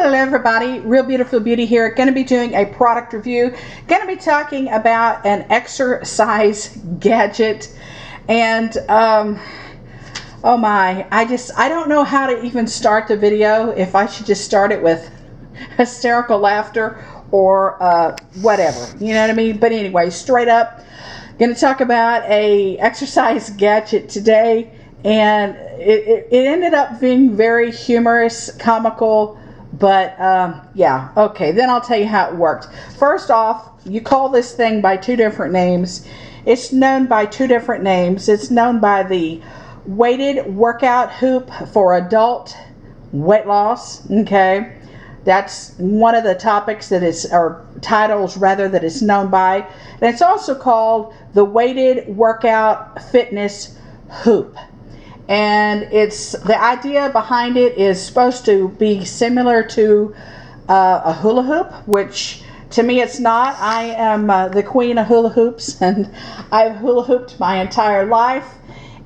Hello everybody, Real Beautiful Beauty here. Going to be doing a product review. Going to be talking about an exercise gadget. And oh my, I don't know how to even start the video, if I should just start it with hysterical laughter or whatever, you know what I mean? But anyway, straight up, going to talk about a exercise gadget today. And it ended up being very humorous, comical, but yeah, okay, then I'll tell you how it worked. First off, you call this thing by two different names. It's known by two different names. It's known by the weighted workout hoop for adult weight loss, okay? That's one of the topics that is, or titles rather, that it's known by. And it's also called the weighted workout fitness hoop. And it's, the idea behind it is supposed to be similar to a hula hoop, which to me it's not. I am the queen of hula hoops, and I've hula hooped my entire life,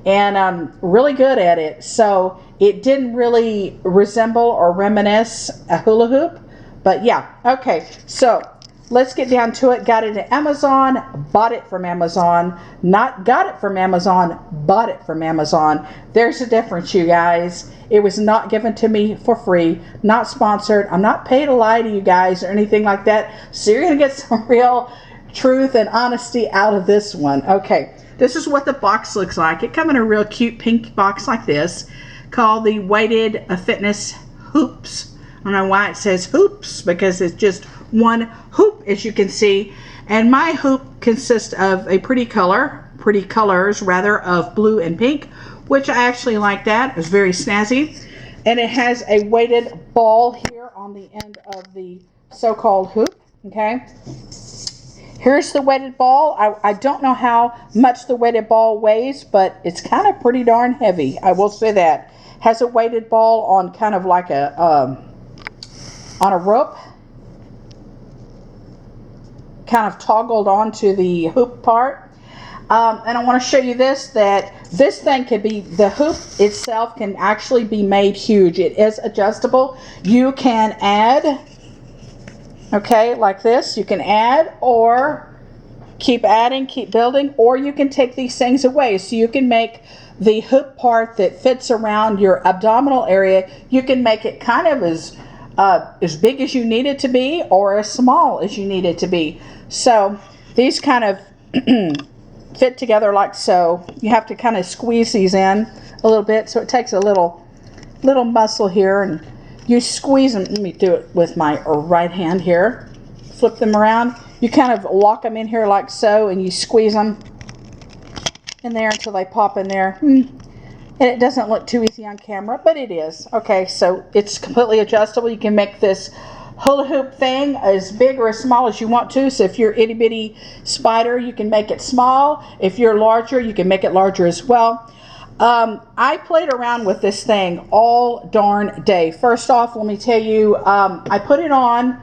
and I'm really good at it. So it didn't really resemble or reminisce a hula hoop, but yeah, okay, so let's get down to it. Got it at Amazon, bought it from Amazon. Not got it from Amazon, bought it from Amazon. There's a difference, you guys. It was not given to me for free, not sponsored. I'm not paid to lie to you guys or anything like that. So you're going to get some real truth and honesty out of this one. Okay, this is what the box looks like. It comes in a real cute pink box like this, called the Weighted Fitness Hoops. I don't know why it says hoops, because it's just one hoop, as you can see. And my hoop consists of a pretty colors rather, of blue and pink, which I actually like that. It's very snazzy. And it has a weighted ball here on the end of the so-called hoop, okay? Here's the weighted ball. I don't know how much the weighted ball weighs, but it's kind of pretty darn heavy, I will say that. Has a weighted ball on kind of like a on a rope, kind of toggled onto the hoop part. And I want to show you this, that this thing can be, the hoop itself can actually be made huge. It is adjustable. You can add, okay, like this. You can add or keep adding, keep building, or you can take these things away. So you can make the hoop part that fits around your abdominal area, you can make it kind of as big as you need it to be, or as small as you need it to be. So these kind of fit together like so. You have to kind of squeeze these in a little bit, so it takes a little muscle here, and you squeeze them. Let me do it with my right hand here. Flip them around. You kind of lock them in here like so, and you squeeze them in there until they pop in there. And it doesn't look too easy on camera, but it is. Okay, so it's completely adjustable. You can make this hula hoop thing as big or as small as you want to. So if you're itty bitty spider, you can make it small. If you're larger, you can make it larger as well. I played around with this thing all darn day. First off, let me tell you, I put it on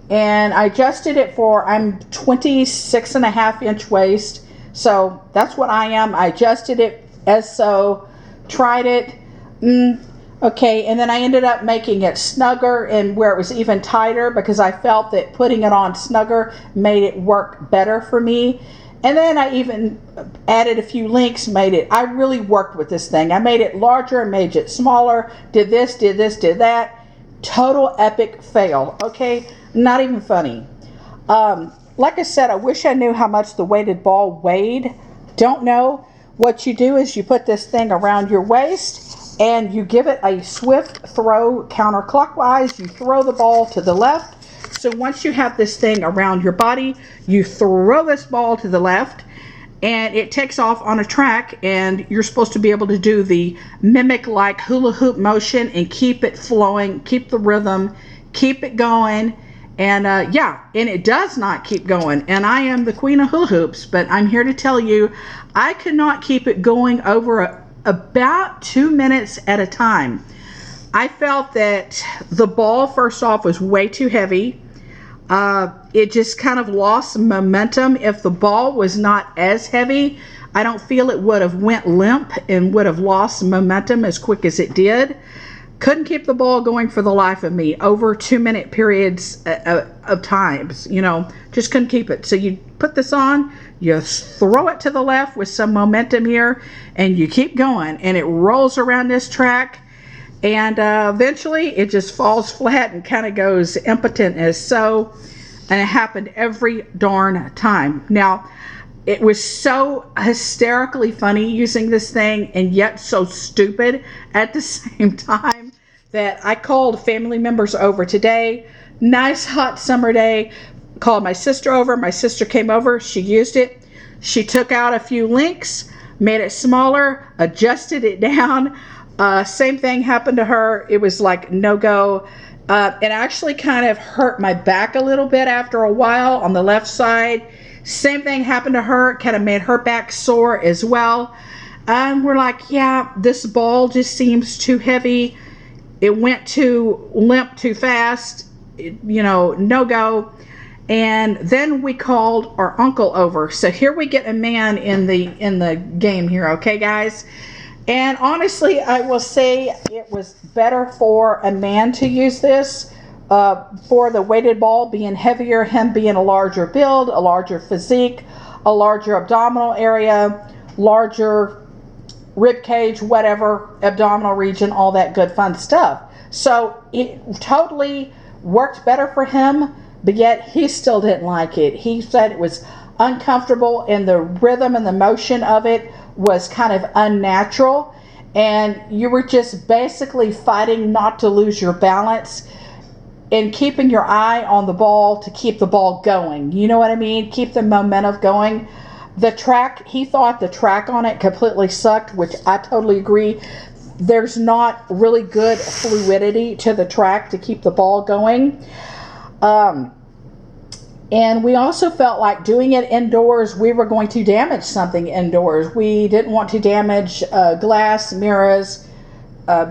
and I adjusted it for, I'm 26.5-inch waist. So that's what I am. I adjusted it as so. Tried it, okay, and then I ended up making it snugger and where it was even tighter, because I felt that putting it on snugger made it work better for me. And then I even added a few links, I really worked with this thing. I made it larger, made it smaller, did this, did that. Total epic fail, okay? Not even funny. Like I said, I wish I knew how much the weighted ball weighed. Don't know. What you do is you put this thing around your waist and you give it a swift throw counterclockwise. You throw the ball to the left. So once you have this thing around your body, you throw this ball to the left and it takes off on a track, and you're supposed to be able to do the mimic like hula hoop motion and keep it flowing, keep the rhythm, keep it going. And yeah, and it does not keep going. And I am the queen of hula hoops, but I'm here to tell you, I could not keep it going over about 2 minutes at a time. I felt that the ball, first off, was way too heavy. It just kind of lost momentum. If the ball was not as heavy, I don't feel it would have went limp and would have lost momentum as quick as it did. Couldn't keep the ball going for the life of me over 2-minute periods of times, you know, just couldn't keep it. So you put this on, you throw it to the left with some momentum here, and you keep going, and it rolls around this track, and eventually it just falls flat and kind of goes impotent as so, and it happened every darn time. Now, it was so hysterically funny using this thing and yet so stupid at the same time that I called family members over today. Nice hot summer day. Called my sister over. My sister came over. She used it. She took out a few links, made it smaller, adjusted it down. Same thing happened to her. It was like no-go. It actually kind of hurt my back a little bit after a while on the left side. Same thing happened to her. It kind of made her back sore as well. And we're like, yeah, this ball just seems too heavy. It went too limp too fast. You know, no go. And then we called our uncle over. So here we get a man in the game here, okay, guys? And honestly, I will say it was better for a man to use this. For the weighted ball being heavier, him being a larger build, a larger physique, a larger abdominal area, larger rib cage, whatever, abdominal region, all that good fun stuff. So it totally worked better for him, but yet he still didn't like it. He said it was uncomfortable and the rhythm and the motion of it was kind of unnatural, and you were just basically fighting not to lose your balance and keeping your eye on the ball to keep the ball going. You know what I mean? Keep the momentum going. The track, he thought the track on it completely sucked, which I totally agree. There's not really good fluidity to the track to keep the ball going. And we also felt like doing it indoors, we were going to damage something indoors. We didn't want to damage glass, mirrors,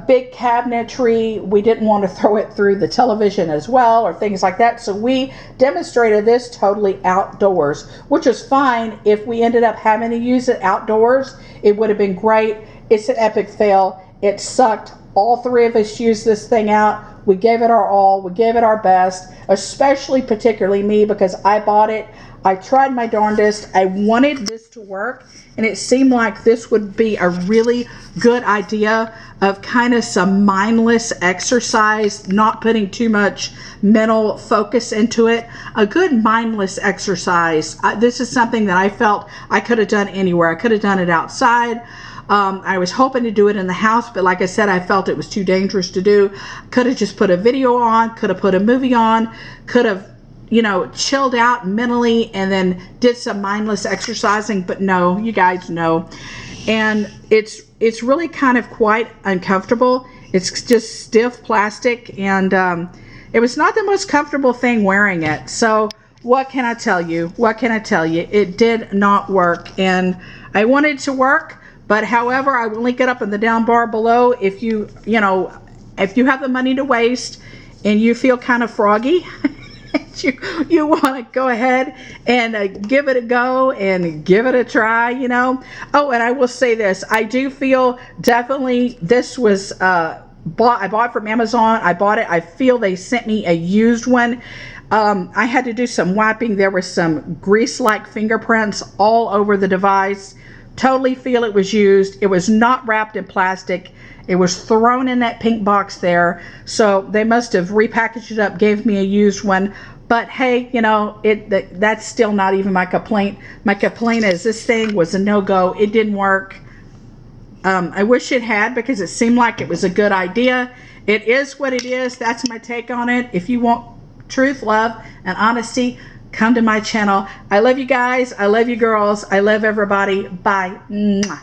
big cabinetry. We didn't want to throw it through the television as well or things like that. So we demonstrated this totally outdoors, which was fine. If we ended up having to use it outdoors, it would have been great. It's an epic fail. It sucked. All three of us used this thing out. We gave it our all. We gave it our best, especially particularly me, because I bought it. I tried my darndest. I wanted this to work, and it seemed like this would be a really good idea of kind of some mindless exercise, not putting too much mental focus into it. A good mindless exercise. This is something that I felt I could have done anywhere. I could have done it outside. I was hoping to do it in the house, but like I said, I felt it was too dangerous to do. Could have just put a video on, could have put a movie on, could have, you know, chilled out mentally and then did some mindless exercising, but no, you guys know. And it's really kind of quite uncomfortable. It's just stiff plastic, and it was not the most comfortable thing wearing it. So what can I tell you? What can I tell you? It did not work, and I wanted it to work. But however, I will link it up in the down bar below. If you have the money to waste and you feel kind of froggy, you want to go ahead and give it a go and give it a try, you know. Oh, and I will say this. I do feel definitely this was I bought from Amazon. I bought it. I feel they sent me a used one. I had to do some wiping. There were some grease-like fingerprints all over the device. Totally feel it was used. It was not wrapped in plastic. It was thrown in that pink box there. So they must have repackaged it up, gave me a used one. But hey, you know, that's still not even my complaint. My complaint is this thing was a no-go. It didn't work. I wish it had, because it seemed like it was a good idea. It is what it is. That's my take on it. If you want truth, love, and honesty, come to my channel. I love you guys. I love you girls. I love everybody. Bye. Mwah.